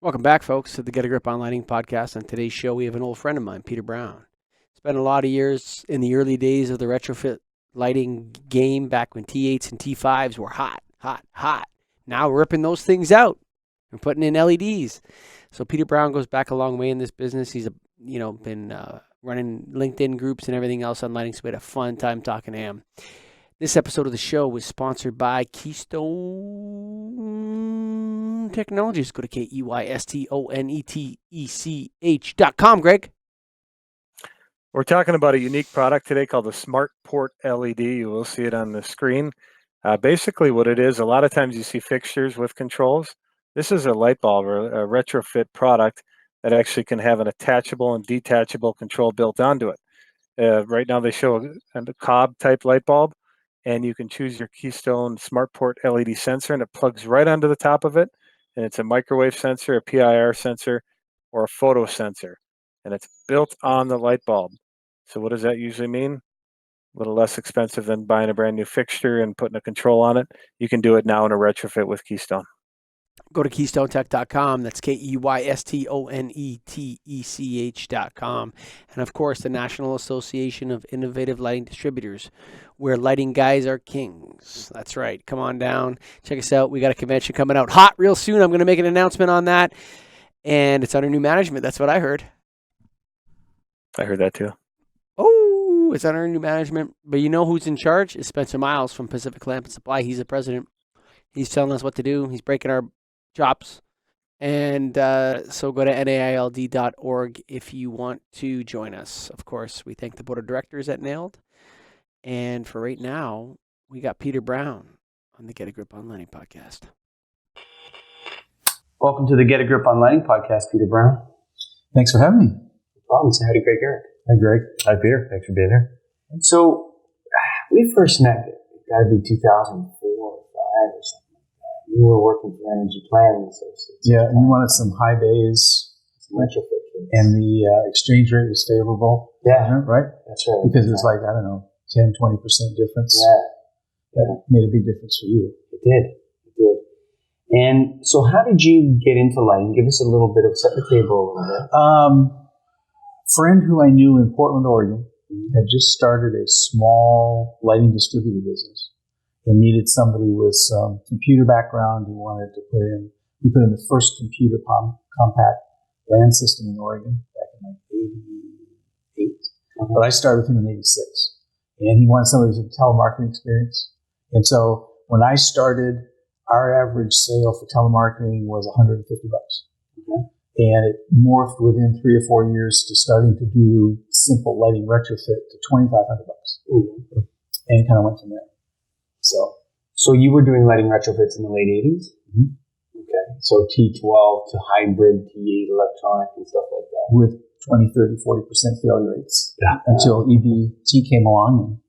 Welcome back, folks, to the Get a Grip on Lighting podcast. On today's show, we have an old friend of mine, Peter Brown. Spent a lot of years in the early days of the retrofit lighting game back when T8s and T5s were hot. Now we're ripping those things out and putting in LEDs. So Peter Brown goes back a long way in this business. He's been running LinkedIn groups and everything else on lighting, so we had a fun time talking to him. This episode of the show was sponsored by Keystone Technologies. Go to KEYSTONETECH.com, Greg. We're talking about a unique product today called the Smart Port LED. You will see it on the screen. Basically what it is, a lot of times you see fixtures with controls. This is a light bulb or a retrofit product that actually can have an attachable and detachable control built onto it. Right now they show a cob type light bulb, and you can choose your Keystone Smart Port LED sensor, and it plugs right onto the top of it. And it's a microwave sensor, a PIR sensor, or a photo sensor. And it's built on the light bulb. So what does that usually mean? A little less expensive than buying a brand new fixture and putting a control on it. You can do it now in a retrofit with Keystone. Go to KeystoneTech.com. That's KEYSTONETECH.com. And, of course, the National Association of Innovative Lighting Distributors, where lighting guys are kings. That's right. Come on down. Check us out. We got a convention coming out hot real soon. I'm going to make an announcement on that. And it's under new management. That's what I heard. I heard that too. Oh, it's under new management. But you know who's in charge? Is Spencer Miles from Pacific Lamp and Supply. He's the president. He's telling us what to do. He's breaking our chops. And so go to naild.org if you want to join us. Of course, we thank the board of directors at Nailed. And for right now, we got Peter Brown on the Get a Grip on Lighting podcast. Welcome to the Get a Grip on Lighting podcast, Peter Brown. Thanks for having me. No problem. Say hi to Greg Ehrich. Hi, Greg. Hi, Peter. Thanks for being here. So we first met, it got to be 2004 or 5 or something. You were working for Energy Planning Associates. Yeah, and you wanted some high bays. Some retrofit kits. And the exchange rate was favorable. Yeah. Right? That's right. Because it was like, 10, 20% difference. Yeah. That made a big difference for you. It did. And so how did you get into lighting? Give us a little bit of, set the table a little bit. Friend who I knew in Portland, Oregon, had just started a small lighting distributor business and needed somebody with some computer background. We put in the first computer compact LAN system in Oregon back in like 88. Okay. But I started with him in 86. And he wanted somebody with telemarketing experience. And so when I started, our average sale for telemarketing was $150. Okay. And it morphed within 3 or 4 years to starting to do simple lighting retrofit to $2,500. Mm-hmm. And kind of went from there. So you were doing lighting retrofits in the late 80s? Mm-hmm. Okay. So T12 to hybrid, T8 electronic and stuff like that. With 20, 30, 40% failure rates. Yeah. Until EBT came along and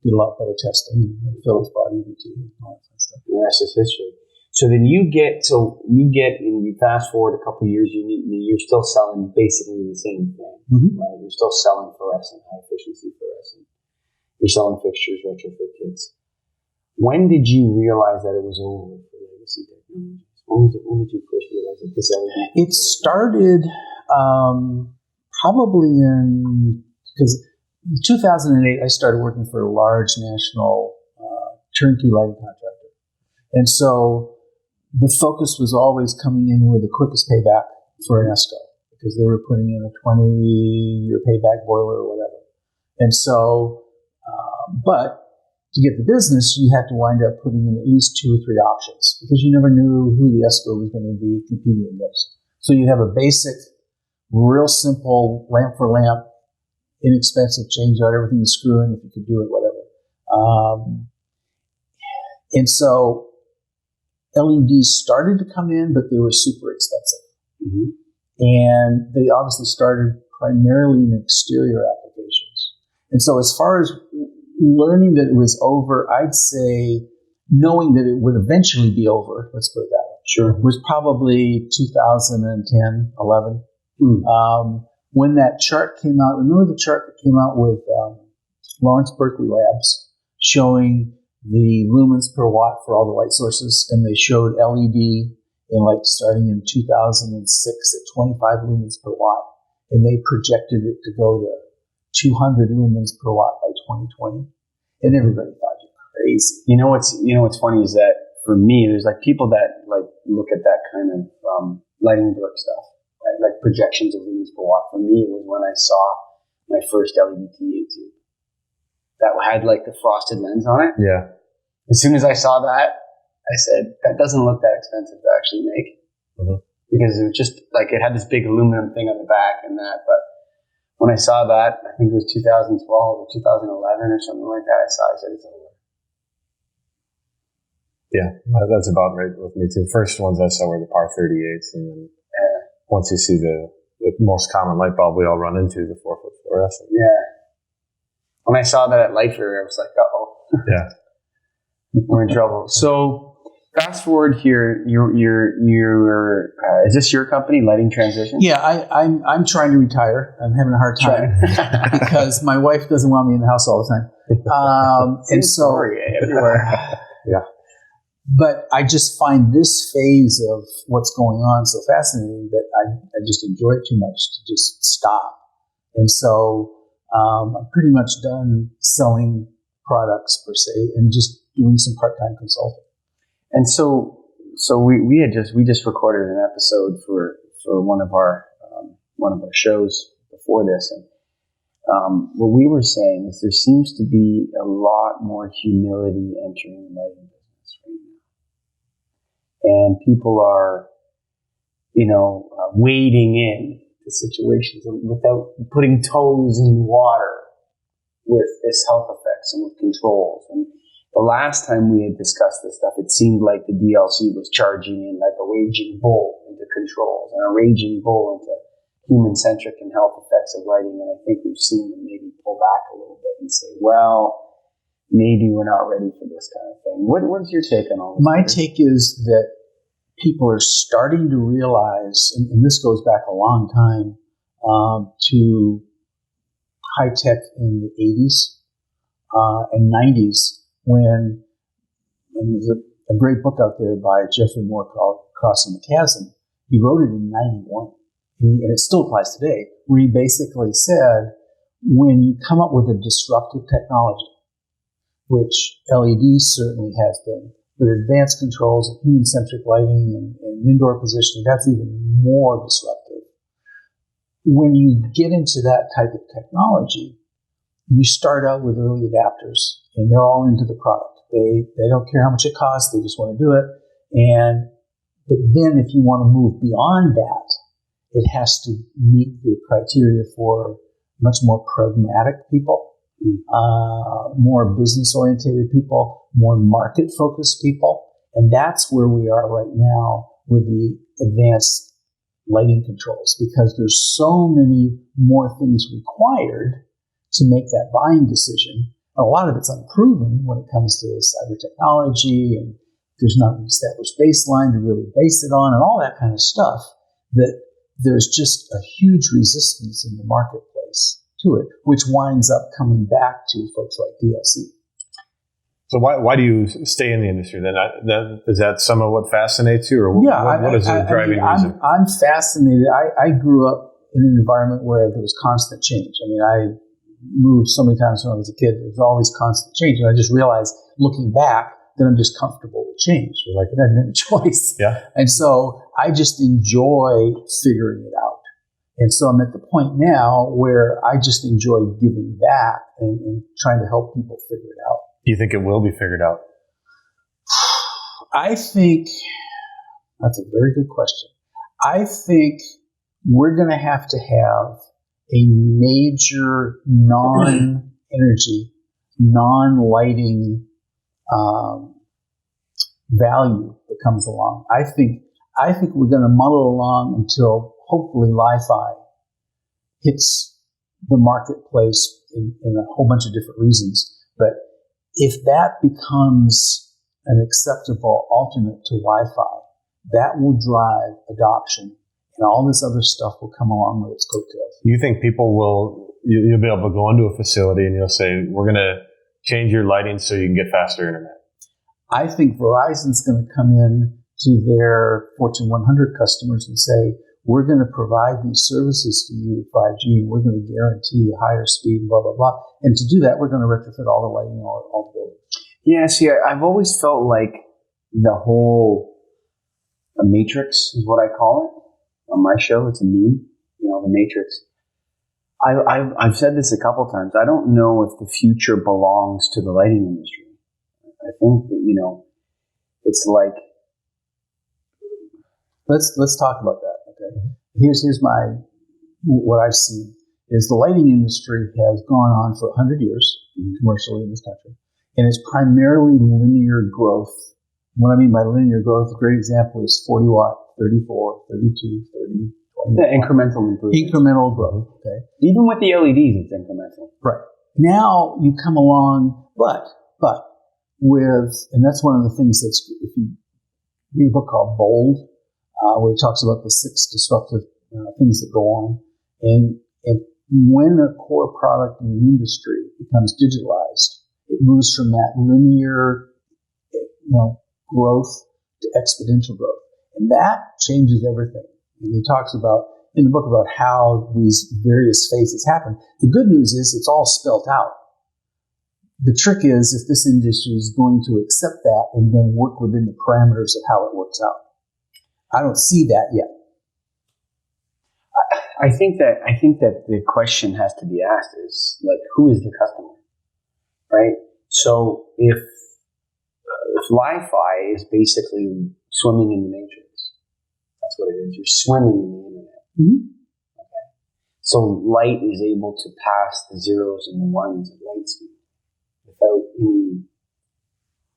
did a lot better testing. And Philips bought EBT and all that kind of stuff. The rest is history. So then you get, and you fast forward a couple of years, you're still selling basically the same thing, mm-hmm. right? You're still selling fluorescent, high efficiency fluorescent. You're selling fixtures, retrofit kits. When did you realize that it was over for legacy technologies? When did you first realize that this LED? It started probably because in 2008 I started working for a large national turnkey lighting contractor, and so the focus was always coming in with the quickest payback for an ESCO because they were putting in a 20-year payback boiler or whatever, and so but to get the business, you had to wind up putting in at least 2 or 3 options because you never knew who the ESCO was going to be competing against. So you'd have a basic, real simple lamp for lamp, inexpensive change out, everything was screw in if you could do it, whatever. And so LEDs started to come in, but they were super expensive. Mm-hmm. And they obviously started primarily in exterior applications. And so as far as learning that it was over, I'd say knowing that it would eventually be over, let's put it that way, sure, was probably 2010, 11. When that chart came out, remember the chart that came out with Lawrence Berkeley Labs showing the lumens per watt for all the light sources, and they showed LED in like starting in 2006 at 25 lumens per watt. And they projected it to go to 200 lumens per watt by 2020. And everybody thought you're crazy. You know what's funny is that for me, there's like people that like look at that kind of lighting brick stuff, right? Like projections of lumens per watt. For me, it was when I saw my first LED T8 tube that had like the frosted lens on it. Yeah. As soon as I saw that, I said, that doesn't look that expensive to actually make. Mm-hmm. Because it was just like, it had this big aluminum thing on the back and that. But when I saw that, I think it was 2012 or 2011 or something like that, I said, it's over. Yeah, that's about right with me too. First ones I saw were the par 38s, and then once you see the most common light bulb we all run into, the 4-foot fluorescent. Yeah. When I saw that at Lifer, I was like, uh-oh. Yeah. We're in trouble. So fast forward here, you're is this your company, Lighting Transition? Yeah, I'm trying to retire. I'm having a hard time because my wife doesn't want me in the house all the time. And so everywhere. Yeah. But I just find this phase of what's going on so fascinating that I just enjoy it too much to just stop. And so I'm pretty much done selling products per se and just doing some part-time consulting. And so we just recorded an episode for one of our shows before this, and what we were saying is there seems to be a lot more humility entering the lighting business right now. And people are, wading in to situations without putting toes in water with its health effects and with controls. And the last time we had discussed this stuff, it seemed like the DLC was charging in like a raging bull into controls and a raging bull into human-centric and health effects of lighting. And I think we've seen them maybe pull back a little bit and say, well, maybe we're not ready for this kind of thing. What is your take on all this? My take is that people are starting to realize, and this goes back a long time, to high tech in the 80s and 90s, when there's a great book out there by Jeffrey Moore called Crossing the Chasm. He wrote it in 91, and it still applies today, where he basically said, when you come up with a disruptive technology, which LED certainly has been, but advanced controls of human-centric lighting and indoor positioning, that's even more disruptive. When you get into that type of technology, you start out with early adapters, and they're all into the product. They don't care how much it costs, they just want to do it. But then if you want to move beyond that, it has to meet the criteria for much more pragmatic people, more business-oriented people, more market-focused people. And that's where we are right now with the advanced lighting controls, because there's so many more things required to make that buying decision. A lot of it's unproven when it comes to cyber technology, and there's not an established baseline to really base it on and all that kind of stuff, that there's just a huge resistance in the marketplace to it, which winds up coming back to folks like DLC. So why do you stay in the industry then? Is that some of what fascinates you, or what is the driving reason? I'm fascinated. I grew up in an environment where there was constant change. I mean, I moved so many times when I was a kid. There was always constant change. And I just realized, looking back, that I'm just comfortable with change. Like, I didn't have a choice. Yeah. And so I just enjoy figuring it out. And so I'm at the point now where I just enjoy giving back and trying to help people figure it out. Do you think it will be figured out? I think that's a very good question. I think we're going to have a major non-energy, non-lighting value that comes along. I think we're going to muddle along until hopefully Li-Fi hits the marketplace in a whole bunch of different reasons. But if that becomes an acceptable alternate to Wi-Fi, that will drive adoption, and all this other stuff will come along with its coattails. You think you'll be able to go into a facility and you'll say, we're going to change your lighting so you can get faster internet? I think Verizon's going to come in to their Fortune 100 customers and say, we're going to provide these services to you with 5G. We're going to guarantee higher speed, blah, blah, blah. And to do that, we're going to retrofit all the lighting, all the buildings. Yeah, see, I've always felt like the whole matrix is what I call it. On my show, it's a meme, the matrix. I've said this a couple times. I don't know if the future belongs to the lighting industry. I think that, it's like... Let's talk about that. Okay. Here's what I've seen is the lighting industry has gone on for 100 years commercially in this country, and it's primarily linear growth. What I mean by linear growth, a great example is 40 watt, 34, 32, 30, 20. Yeah, incremental improvement. Incremental growth. Okay. Even with the LEDs, it's incremental. Right. Now you come along, but with, and that's one of the things that's, if you read a book called Bold, where he talks about the 6 disruptive things that go on. And when a core product in an industry becomes digitalized, it moves from that linear, growth to exponential growth. And that changes everything. And he talks about, in the book, about how these various phases happen. The good news is it's all spelled out. The trick is if this industry is going to accept that and then work within the parameters of how it works out. I don't see that yet. I think that the question has to be asked is like, who is the customer, right? So if Li-Fi is basically swimming in the matrix, that's what it is. You're swimming in the internet. Mm-hmm. Okay. So light is able to pass the zeros and the ones at light speed without any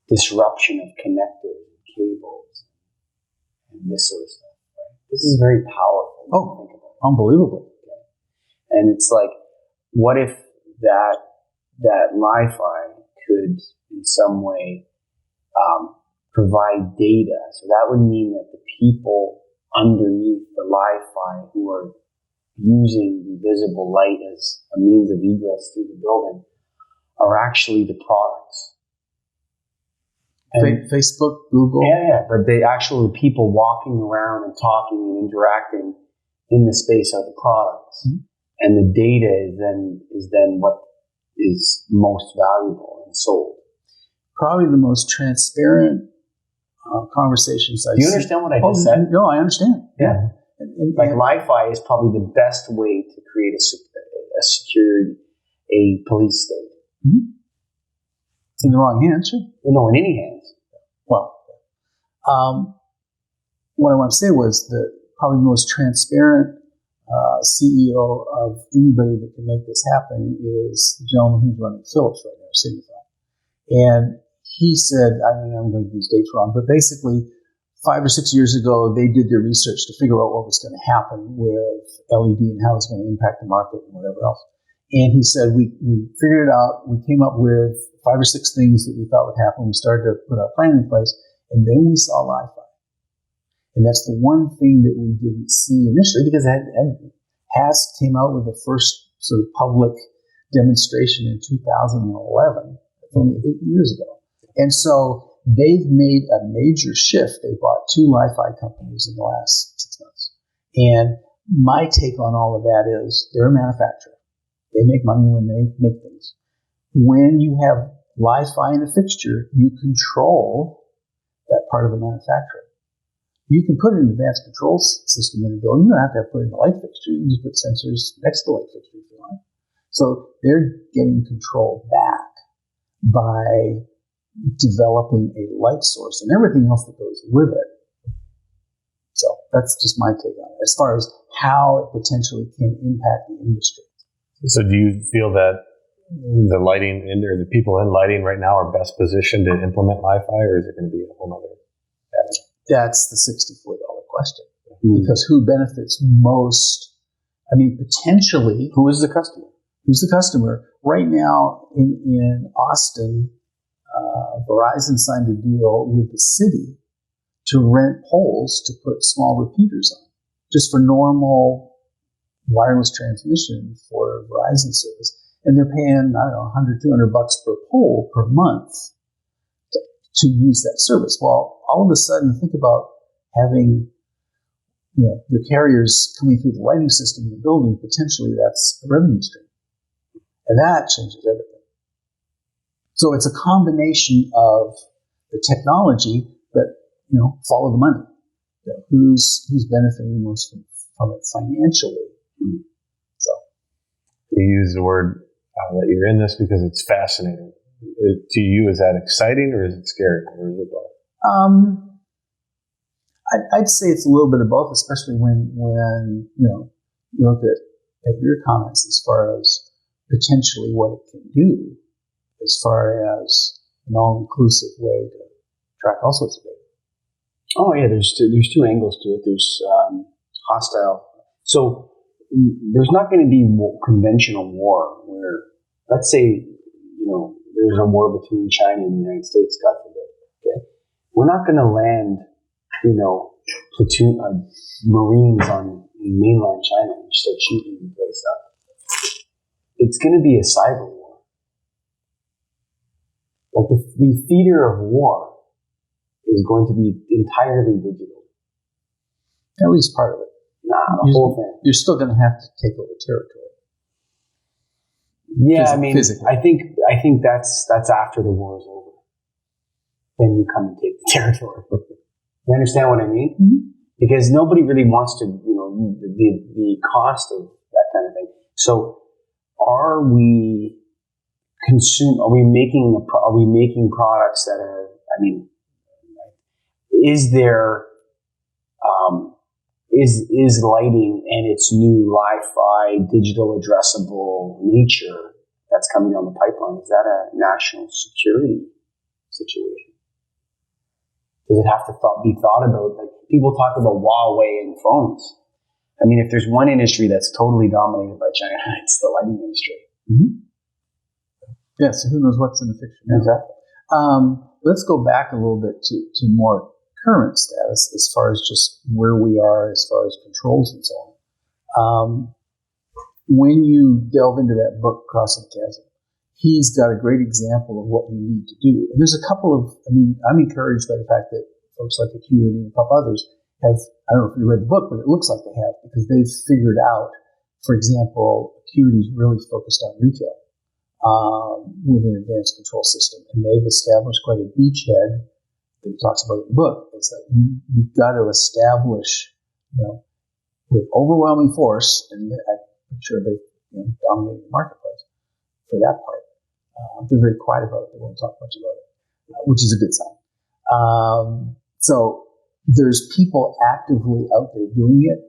disruption of connectors and cables and this sort of stuff. Right? This is very powerful. Oh, think about it. Unbelievable. Okay. And it's like, what if that Li-Fi could in some way provide data? So that would mean that the people underneath the Li-Fi who are using the visible light as a means of egress through the building are actually the products. And Facebook, Google. Yeah, but they actually, the people walking around and talking and interacting in the space are the products. Mm-hmm. And the data is then what is most valuable and sold. Probably the most transparent conversations I see. Do you understand what I just said? No, I understand. Yeah. Like Li-Fi is probably the best way to create a police state. Mm-hmm. In the wrong hands, sure. No, in any hands. Well, what I want to say was that probably the most transparent CEO of anybody that can make this happen is the gentleman who's running Philips right now, Signify. And he said, I don't know, I'm going to get these dates wrong, but basically 5 or 6 years ago, they did their research to figure out what was going to happen with LED and how it was going to impact the market and whatever else. And he said, we figured it out. We came up with 5 or 6 things that we thought would happen. We started to put our plan in place, and then we saw Li-Fi. And that's the one thing that we didn't see initially, because HAS came out with the first sort of public demonstration in 2011. That's only 8 years ago. And so they've made a major shift. They bought 2 Li-Fi companies in the last 6 months. And my take on all of that is they're a manufacturer. They make money when they make things. When you have Li-Fi in a fixture, you control that part of the manufacturer. You can put an advanced control system in a building. You don't have to put in a light fixture. You can just put sensors next to the light fixture if you want. So they're getting control back by developing a light source and everything else that goes with it. So that's just my take on it, as far as how it potentially can impact the industry. So do you feel that the lighting or the people in lighting right now are best positioned to implement Li-Fi, or is it going to be a whole other avenue? That's the $64 question. Mm-hmm. Because who benefits most? I mean, potentially, who is the customer? Who's the customer? Right now in Austin, Verizon signed a deal with the city to rent poles to put small repeaters on, just for normal wireless transmission for Verizon service. And they're paying, I don't know, $100, $200 per pole per month to use that service. Well, all of a sudden, think about having your carriers coming through the lighting system in the building. Potentially, that's a revenue stream, and that changes everything. So it's a combination of the technology, but follow the money. Who's benefiting the most from it financially? So you use the word that you're in this because it's fascinating. To you, is that exciting or is it scary or is it both? I'd say it's a little bit of both, especially when you look at your comments as far as potentially what it can do, as far as an all-inclusive way to track all sorts of data. Oh yeah, there's two angles to it. There's hostile. So there's not going to be conventional war where, let's say, there's a war between China and the United States, God forbid. Okay, we're not going to land, platoon Marines in mainland China and start shooting the place up. It's going to be a cyber war. Like the theater of war is going to be entirely digital. At least part of it. The whole thing. You're still going to have to take over territory. Yeah, physically. I think that's after the war is over. Then you come and take the territory. You understand what I mean? Mm-hmm. Because nobody really wants to, the cost of that kind of thing. So, are we making products that are? Is there is lighting and its new Li-Fi digital addressable nature that's coming down the pipeline, is that a national security situation? Does it have to be thought about? Like people talk about Huawei and phones. If there's one industry that's totally dominated by China, it's the lighting industry. Mm-hmm. Yeah, so who knows what's in the future? Exactly. Let's go back a little bit to more current status as far as just where we are as far as controls and so on. When you delve into that book, Crossing the Chasm, he's got a great example of what you need to do. And there's a couple of, I'm encouraged by the fact that folks like Acuity and a couple others have, I don't know if you read the book, but it looks like they have, because they've figured out, for example, Acuity's really focused on retail with an advanced control system. And they've established quite a beachhead that he talks about in the book. It's that you've got to establish, with overwhelming force, and I'm sure they dominate the marketplace for that part. They're very quiet about it. They won't talk much about it, which is a good sign. So there's people actively out there doing it,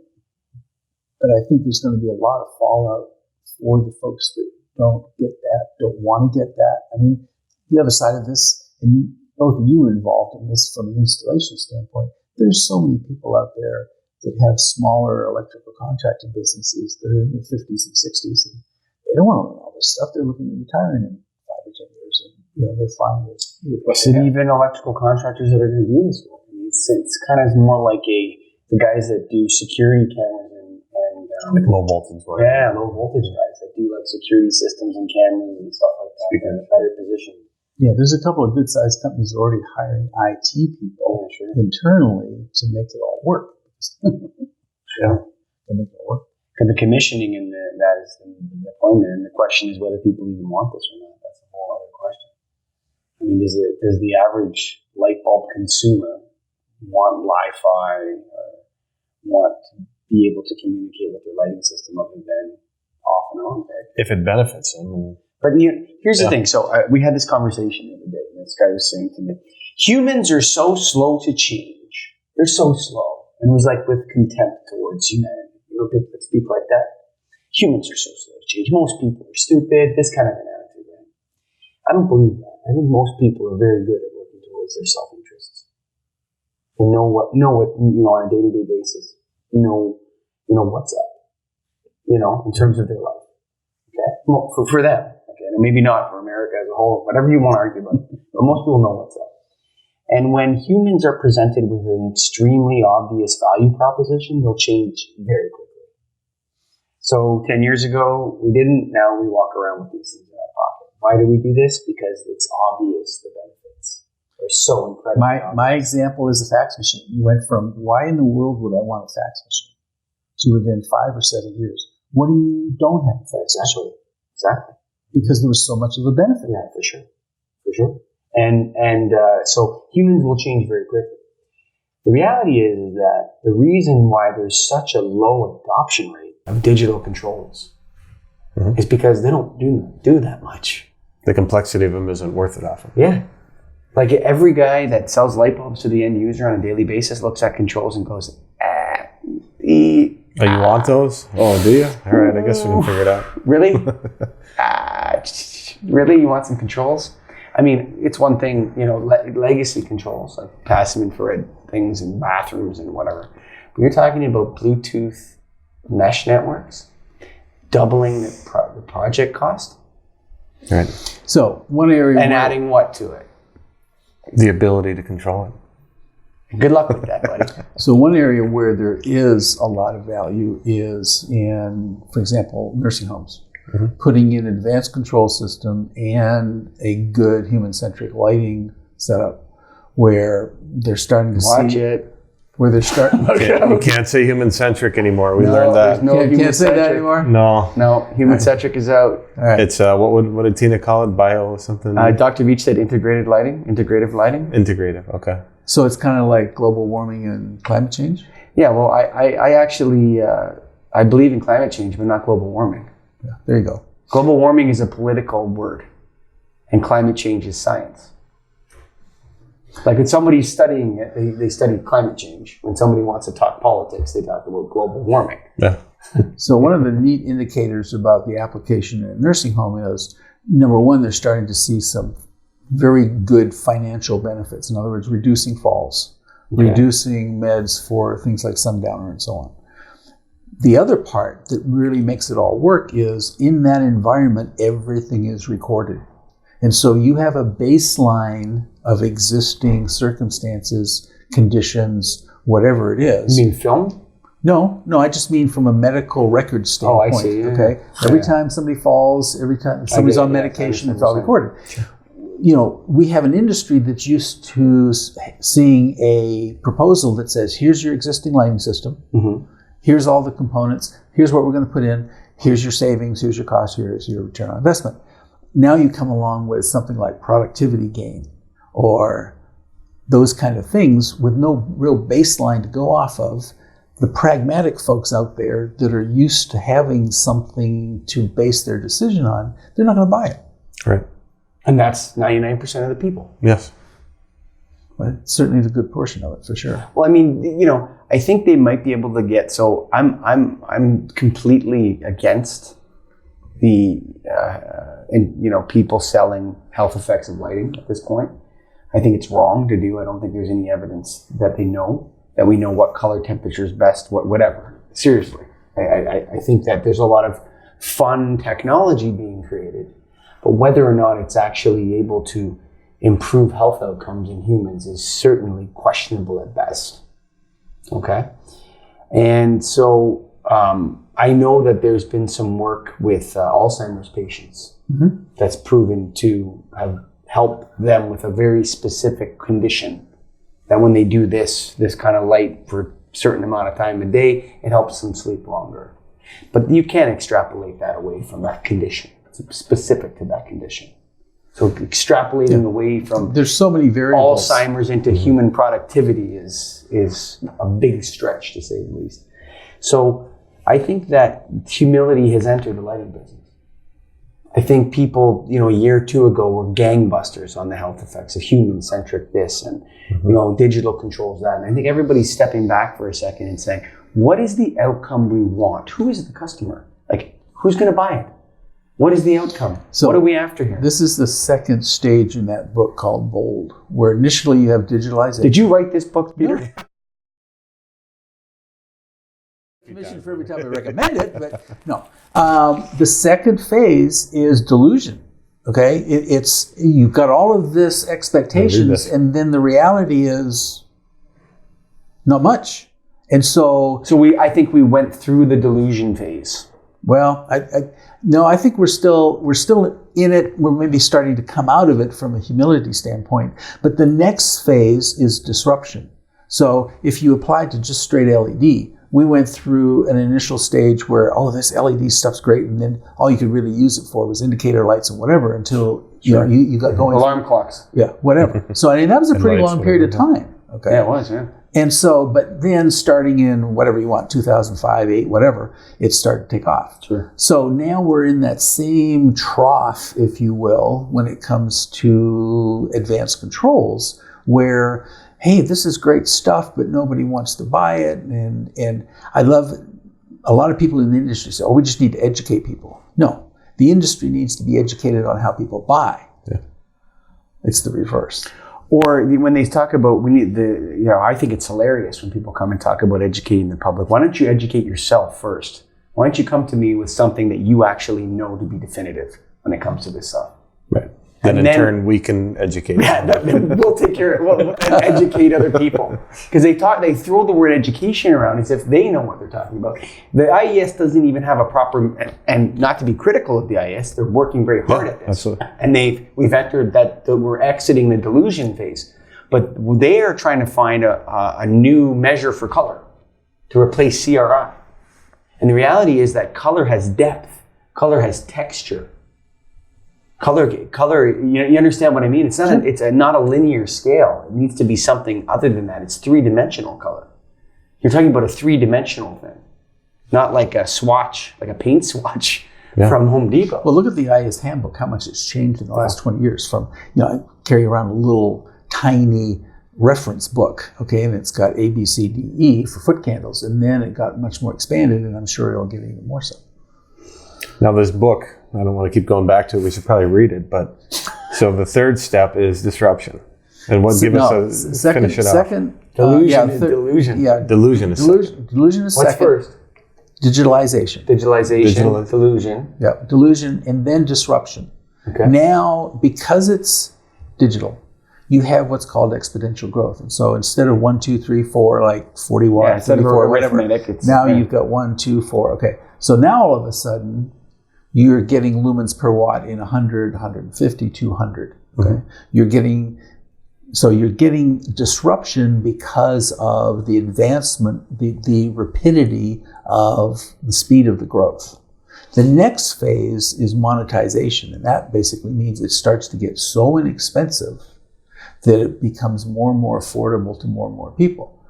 but I think there's going to be a lot of fallout for the folks that don't get that, don't want to get that. The other side of this, and both of you were involved in this from an installation standpoint, there's so many people out there that have smaller electrical contracting businesses that are in their 50s and 60s, and they don't want to learn all this stuff. They're looking at retiring in 5 or 10 years, and they're fine with it. Even electrical contractors that are going to do this work. It's kind of more like the guys that do security cameras and like low voltage. Yeah, low voltage guys that do like security systems and cameras and stuff like that. They're in a better position. Yeah, there's a couple of good-sized companies already hiring IT people internally to make it all work. Sure. To make it work. And the commissioning and that is the deployment, and the question is whether people even want this or not. That's a whole other question. Does the average light bulb consumer want Li-Fi or want to be able to communicate with their lighting system other than off and on? Right? If it benefits them. But here's the thing. So we had this conversation the other day, and this guy was saying to me, humans are so slow to change. They're so slow. And it was like with contempt towards humanity. People that speak like that. Humans are so slow to change. Most people are stupid. This kind of an attitude. Right? I don't believe that. I think most people are very good at working towards their self-interests. They know what on a day-to-day basis. Know what's up. In terms of their life. Okay, well, for them. Okay, and maybe not for America as a whole. Whatever you want to argue about, but most people know what's up. And when humans are presented with an extremely obvious value proposition, they'll change very quickly. So 10 years ago, we didn't. Now we walk around with these things in our pocket. Why do we do this? Because it's obvious the benefits. are so incredible. My example is a fax machine. You went from, why in the world would I want a fax machine, to within 5 or 7 years, what do you mean you don't have a fax machine? Exactly. Because there was so much of a benefit. Yeah, for sure. And so humans will change very quickly. The reality is that the reason why there's such a low adoption rate of digital controls is because they don't do that much. The complexity of them isn't worth it often. Yeah. Like every guy that sells light bulbs to the end user on a daily basis looks at controls and goes, You want those? Oh, do you? All right, I guess we can figure it out. Really? Really? You want some controls? I mean, it's one thing, legacy controls, like passive infrared things in bathrooms and whatever. But you're talking about Bluetooth mesh networks, doubling the project cost. Right. So one area And adding what to it? The ability to control it. Good luck with that, buddy. So one area where there is a lot of value is in, for example, nursing homes. Putting in an advanced control system and a good human-centric lighting setup where they're starting to Watch see it. where they're starting. You can't say human-centric anymore. We learned that. Can't say that anymore. No. Human-centric is out. All right. It's, what did Tina call it? Bio something? Dr. Veach said integrative lighting. Integrative, okay. So it's kind of like global warming and climate change? Yeah, well, I actually, I believe in climate change, but not global warming. Yeah, there you go. Global warming is a political word, and climate change is science. Like when somebody's studying it, they study climate change. When somebody wants to talk politics, they talk about global warming. Yeah. So one of the neat indicators about the application in a nursing home is, number one, they're starting to see some very good financial benefits. In other words, reducing falls, reducing meds for things like sundowner and so on. The other part that really makes it all work is in that environment, everything is recorded. And so you have a baseline of existing circumstances, conditions, whatever it is. You mean film? No, I just mean from a medical record standpoint. Oh, I see. Yeah. Okay. Every time somebody falls, every time somebody's on medication, it's all recorded. We have an industry that's used to seeing a proposal that says, here's your existing lighting system. Here's all the components. Here's what we're going to put in. Here's your savings. Here's your cost. Here's your return on investment. Now you come along with something like productivity gain or those kind of things with no real baseline to go off of. The pragmatic folks out there that are used to having something to base their decision on, they're not going to buy it. Right. And that's 99% of the people. Yes. But certainly a good portion of it, for sure. Well, I mean, I think they might be able to get. So I'm completely against the people selling health effects of lighting at this point. I think it's wrong to do. I don't think there's any evidence that we know what color temperature is best, whatever. Seriously, I think that there's a lot of fun technology being created, but whether or not it's actually able to improve health outcomes in humans is certainly questionable at best. Okay? And so I know that there's been some work with Alzheimer's patients that's proven to have helped them with a very specific condition, that when they do this kind of light for a certain amount of time a day, it helps them sleep longer. But you can't extrapolate that away from that condition. It's specific to that condition. So extrapolating away from there's so many variables. Alzheimer's into human productivity is a big stretch, to say the least. So I think that humility has entered the lighting business. I think people, a year or two ago were gangbusters on the health effects of human-centric this and, digital controls that. And I think everybody's stepping back for a second and saying, what is the outcome we want? Who is the customer? Like, who's going to buy it? What is the outcome? So what are we after here? This is the second stage in that book called Bold, where initially you have digitalization. Did you write this book, Peter? No. Commission for every time I recommend it, but no. The second phase is delusion. Okay, it's you've got all of this expectations, and then the reality is not much. And so I think we went through the delusion phase. Well, I think we're still in it. We're maybe starting to come out of it from a humility standpoint. But the next phase is disruption. So if you applied to just straight LED, we went through an initial stage where, this LED stuff's great, and then all you could really use it for was indicator lights and whatever until you got going. Alarm clocks. Yeah, whatever. So that was a pretty long period of time. Okay. Yeah, it was, yeah. And so, but then starting in whatever you want, 2005, 2008, whatever, it started to take off. Sure. So now we're in that same trough, if you will, when it comes to advanced controls, where, hey, this is great stuff, but nobody wants to buy it. And I love it. A lot of people in the industry say, we just need to educate people. No, the industry needs to be educated on how people buy. Yeah. It's the reverse. Or when they talk about, I think it's hilarious when people come and talk about educating the public. Why don't you educate yourself first? Why don't you come to me with something that you actually know to be definitive when it comes to this stuff? Right. Then in turn, we can educate. Yeah, we'll take care of it. We'll educate other people. Because they throw the word education around as if they know what they're talking about. The IES doesn't even have a proper, and not to be critical of the IES, they're working very hard at this. Absolutely. And we've entered that we're exiting the delusion phase. But they are trying to find a new measure for color to replace CRI. And the reality is that color has depth, color has texture. Color. You understand what I mean? It's not a linear scale. It needs to be something other than that. It's three-dimensional color. You're talking about a three-dimensional thing, not like a swatch, like a paint swatch from Home Depot. Well, look at the IS handbook. How much it's changed in the last 20 years. From I carry around a little tiny reference book, okay, and it's got A, B, C, D, E for foot candles, and then it got much more expanded, and I'm sure it'll get even more so. Now this book, I don't want to keep going back to it. We should probably read it. But so the third step is disruption. And finish it off. Delusion. Yeah, Delusion is delusion is What's second. first? Digitalization. Delusion. Yeah, delusion, and then disruption. Okay. Now, because it's digital, you have what's called exponential growth. And so instead of 1, 2, 3, 4, like 41, 34, whatever, now you've got 1, 2, 4. Okay. So now all of a sudden, you're getting lumens per watt in 100, 150, 200. Okay. Mm-hmm. You're getting disruption because of the advancement, the rapidity of the speed of the growth. The next phase is monetization, and that basically means it starts to get so inexpensive that it becomes more and more affordable to more and more people.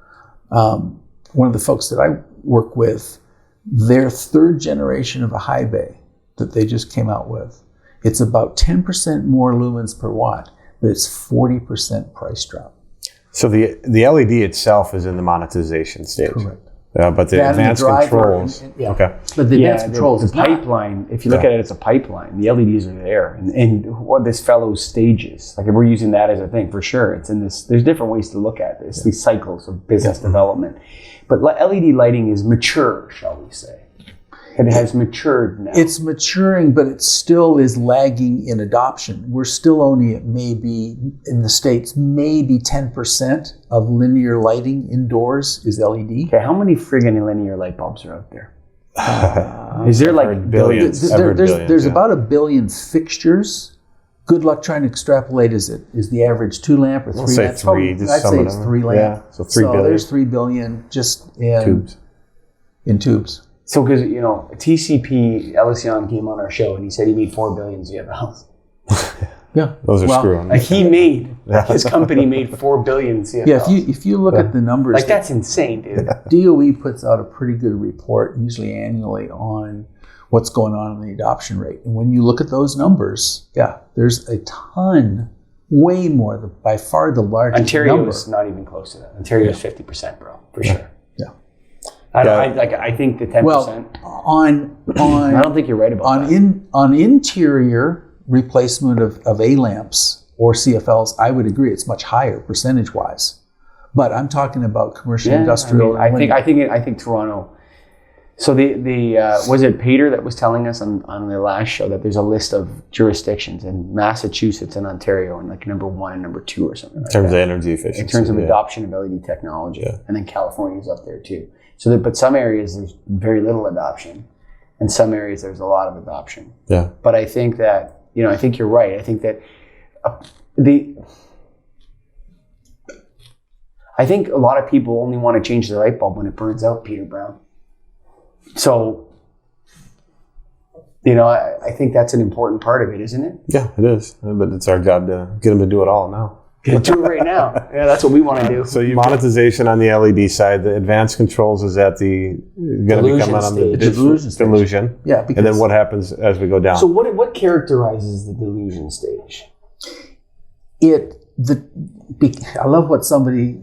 One of the folks that I work with, their third generation of a high bay that they just came out with, it's about 10% more lumens per watt, but it's 40% price drop. So the LED itself is in the monetization stage. Correct. But the advanced controls. Okay. But the advanced controls is pipeline. If you look at it, it's a pipeline. The LEDs are there, and what this fellow's stages. Like if we're using that as a thing, for sure, it's in this. There's different ways to look at this. These cycles of business development, but LED lighting is mature, shall we say? It has matured now. It's maturing, but it still is lagging in adoption. We're still only at maybe, in the States, maybe 10% of linear lighting indoors is LED. Okay, how many friggin' linear light bulbs are out there? Is there like billions? There's about 1 billion fixtures. Good luck trying to extrapolate. Is the average 2 lamp or 3 lamps? I'd say it's 3 lamp. Yeah, so 3 billion. There's 3 billion just in tubes. So, because, TCP, Elysion came on our show and he said he made 4 billion CFLs. Yeah. Those are screwing. Like his company made 4 billion CFLs. Yeah, if you look at the numbers. Like, that's insane, dude. DOE puts out a pretty good report, usually annually, on what's going on in the adoption rate. And when you look at those numbers, there's a ton, way more, by far the largest Ontario number. is not even close to that. Ontario is 50%, bro, for sure. Yeah. I think the 10%. Well, I don't think you're right about that. On interior replacement of A lamps or CFLs, I would agree it's much higher percentage-wise. But I'm talking about commercial, industrial. I think Toronto. So was it Peter that was telling us on the last show that there's a list of jurisdictions, and Massachusetts and Ontario are like number 1 and number 2 or something like that. In terms of energy efficiency. In terms of adoption of LED technology. And then California's up there too. So but some areas there's very little adoption. In some areas, there's a lot of adoption. Yeah. But I think that, I think you're right. I think that I think a lot of people only want to change the light bulb when it burns out, Peter Brown. So, I think that's an important part of it, isn't it? Yeah, it is. But it's our job to get them to do it all now. Do it right now. Yeah, that's what we want to do. So monetization on the LED side, the advanced controls is at the going to be coming on the delusion. Yeah. And then what happens as we go down? So what characterizes the delusion stage? I love what somebody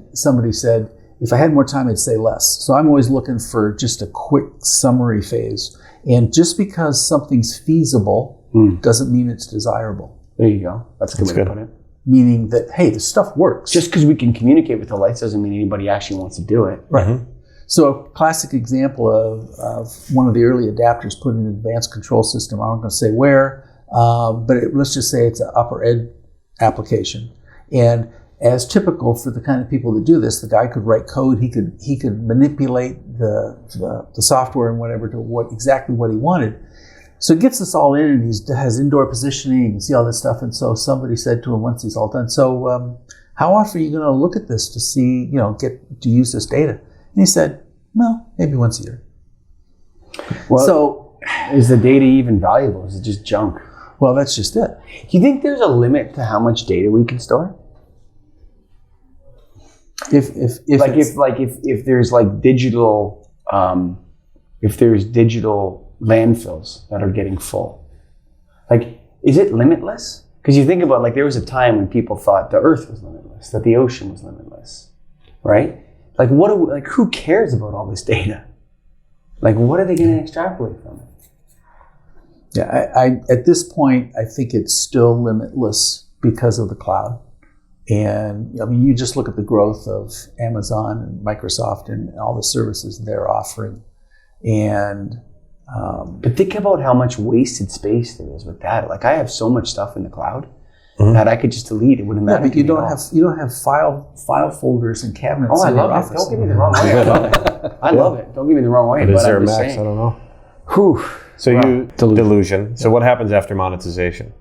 said. If I had more time, I'd say less. So I'm always looking for just a quick summary phase. And just because something's feasible doesn't mean it's desirable. There you go. That's a good way to put it. Meaning that, hey, the stuff works. Just because we can communicate with the lights doesn't mean anybody actually wants to do it. Right. Mm-hmm. So a classic example of one of the early adapters put in an advanced control system. I'm not going to say where, but let's just say it's an upper ed application. And as typical for the kind of people that do this, the guy could write code. He could manipulate the software and whatever to exactly what he wanted. So it gets us all in, and he has indoor positioning and see all this stuff. And so somebody said to him once he's all done, so how often are you going to look at this to see, get to use this data? And he said, well, maybe once a year. Well, so is the data even valuable? Is it just junk? Well, that's just it. Do you think there's a limit to how much data we can store? If there's like digital, if there's digital landfills that are getting full, like, is it limitless? Because you think about, like, there was a time when people thought the earth was limitless, that the ocean was limitless, right? Like, who cares about all this data? Like, what are they going to extrapolate from it? Yeah, I at this point, I think it's still limitless because of the cloud. And I mean, you just look at the growth of Amazon and Microsoft and all the services they're offering. And but think about how much wasted space there is with that. Like, I have so much stuff in the cloud that I could just delete. It wouldn't matter. Yeah, but you don't have file folders and cabinets. Oh, I love it. Don't get me the wrong way. I love it. I love it. Don't get me the wrong way. But is there a max? I don't know. Whew. So delusion. So what happens after monetization?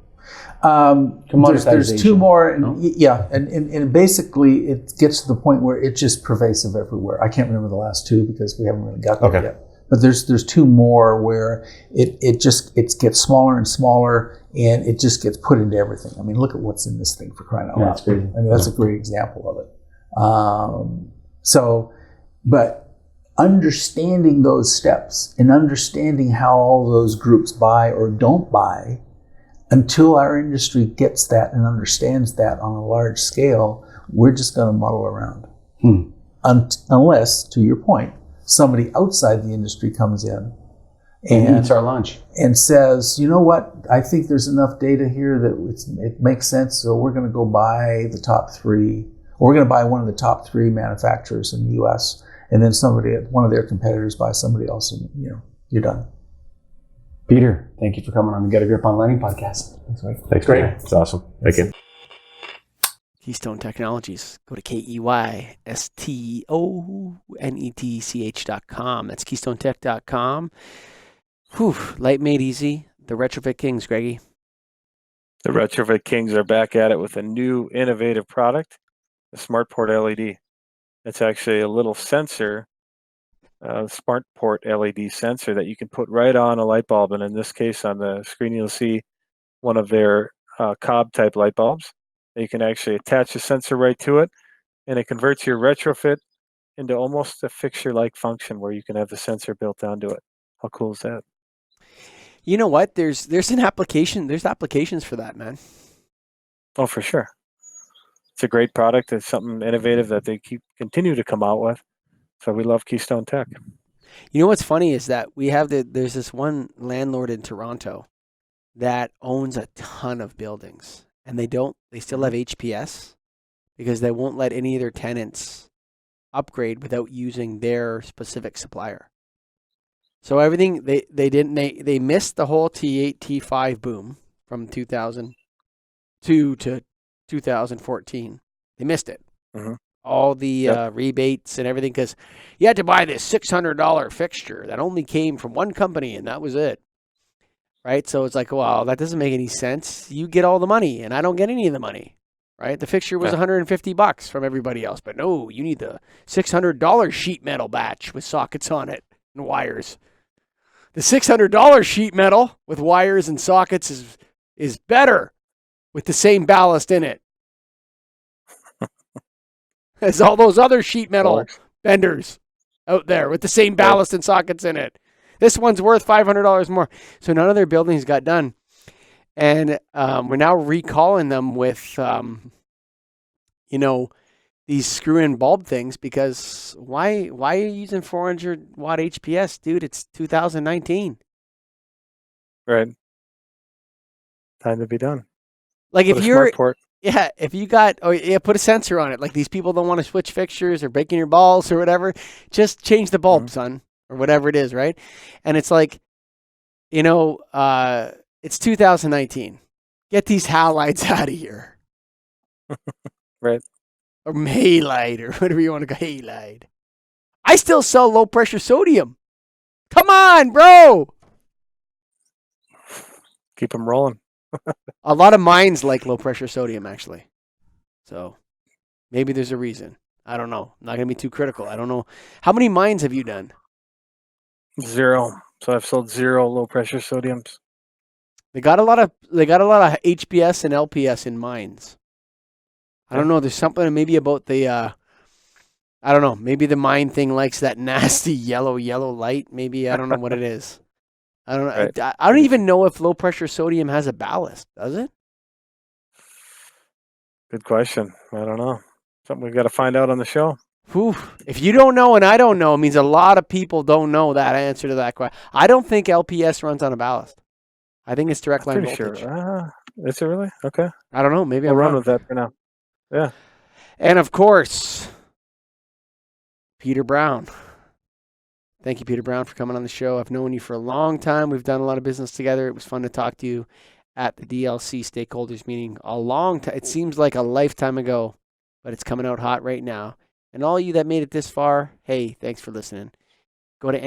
There's two more, and basically it gets to the point where it's just pervasive everywhere. I can't remember the last two because we haven't really got there yet. But there's two more where it gets smaller and smaller, and it just gets put into everything. I mean, look at what's in this thing, for crying out loud. That's crazy. I mean, that's a great example of it. But understanding those steps and understanding how all those groups buy or don't buy, until our industry gets that and understands that on a large scale, we're just going to muddle around. Unless, to your point, somebody outside the industry comes in and eats our lunch and says, you know what, I think there's enough data here that it makes sense, so we're going to go buy the top three, or we're going to buy one of the top three manufacturers in the U.S., and then one of their competitors buys somebody else, and you're done. Peter, thank you for coming on the Get a Grip on Lighting podcast. Thanks, great. It's awesome. Thank you. Keystone Technologies. Go to KEYSTONETCH.com. That's KeystoneTech.com. Whew, light made easy. The Retrofit Kings, Greggy. The Retrofit Kings are back at it with a new innovative product, the SmartPort LED. It's actually a little sensor, SmartPort LED sensor that you can put right on a light bulb. And in this case, on the screen, you'll see one of their cob type light bulbs. You can actually attach a sensor right to it, and it converts your retrofit into almost a fixture-like function where you can have the sensor built onto it. How cool is that? You know what? There's an application. There's applications for that, man. Oh, for sure. It's a great product. It's something innovative that they continue to come out with. So we love Keystone Tech. You know what's funny is that there's this one landlord in Toronto that owns a ton of buildings. And they still have HPS because they won't let any of their tenants upgrade without using their specific supplier. So everything they missed the whole T8, T5 boom from 2002 to 2014. They missed it. all the rebates and everything, because you had to buy this $600 fixture that only came from one company, and that was it. Right? So it's like, well, that doesn't make any sense. You get all the money, and I don't get any of the money. Right? The fixture was $150 from everybody else, but no, you need the $600 sheet metal batch with sockets on it and wires. The $600 sheet metal with wires and sockets is better with the same ballast in it as all those other sheet metal vendors out there with the same ballast and sockets in it. This one's worth $500 more. So none of their buildings got done. And we're now recalling them with, these screw-in bulb things, because why are you using 400 watt HPS, dude? It's 2019. Right. Time to be done. Like Put if a you're, smart port. if you got, put a sensor on it. Like these people don't want to switch fixtures or breaking your balls or whatever. Just change the bulb, son, or whatever it is, right? And it's like, it's 2019. Get these halides out of here. Right. Or halide, or whatever you want to go, halide. I still sell low pressure sodium. Come on, bro. Keep them rolling. A lot of mines like low pressure sodium, actually. So maybe there's a reason. I don't know. I'm not going to be too critical. I don't know. How many mines have you done? 0. So I've sold 0 low pressure sodiums. They got a lot of HPS and LPS in mines. I don't know. There's something maybe about the, I don't know. Maybe the mine thing likes that nasty yellow light. Maybe, I don't know what it is. I don't know. Right. I don't even know if low pressure sodium has a ballast. Does it? Good question. I don't know. Something we've got to find out on the show. Whew. If you don't know and I don't know, it means a lot of people don't know that answer to that question. I don't think LPS runs on a ballast. I think it's direct line Pretty voltage. sure. Is it really? Okay. I don't know. Maybe I'll I'm run wrong. with that for now. Yeah. And of course, Peter Brown. Thank you, Peter Brown, for coming on the show. I've known you for a long time. We've done a lot of business together. It was fun to talk to you at the DLC stakeholders meeting a long time. It seems like a lifetime ago, but it's coming out hot right now. And all you that made it this far, hey, thanks for listening. Go to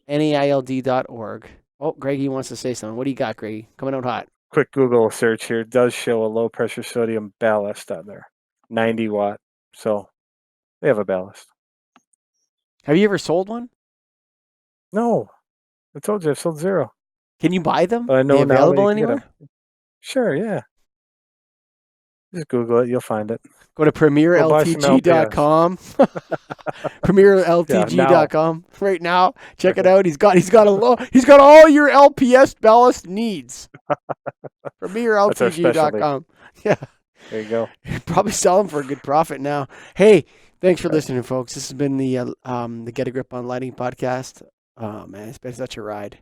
naild.org. Oh, Greggy wants to say something. What do you got, Greggy? Coming out hot. Quick Google search here does show a low pressure sodium ballast on there. 90 watt. So they have a ballast. Have you ever sold one? No. I told you I've sold 0. Can you buy them? But I know Are they now available that you can get anywhere? 'em. Sure, yeah. Just Google it. You'll find it. Go to premierltg.com. premierltg.com right now. Check it out. He's got all your LPS ballast needs. premierltg.com. Yeah. There you go. Probably sell them for a good profit now. Hey, thanks for listening, folks. This has been the Get a Grip on Lighting podcast. Oh man, it's been such a ride.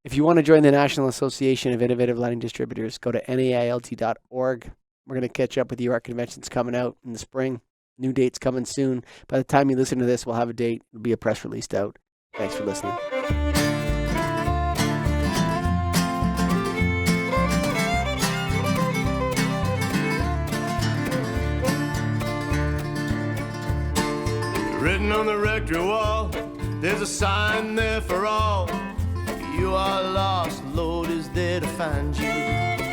If you want to join the National Association of Innovative Lighting Distributors, go to nailt.org. We're going to catch up with you. Our convention's coming out in the spring. New dates coming soon. By the time you listen to this, we'll have a date. It'll be a press release out. Thanks for listening. Written on the rectory wall, there's a sign there for all. If you are lost, Lord is there to find you.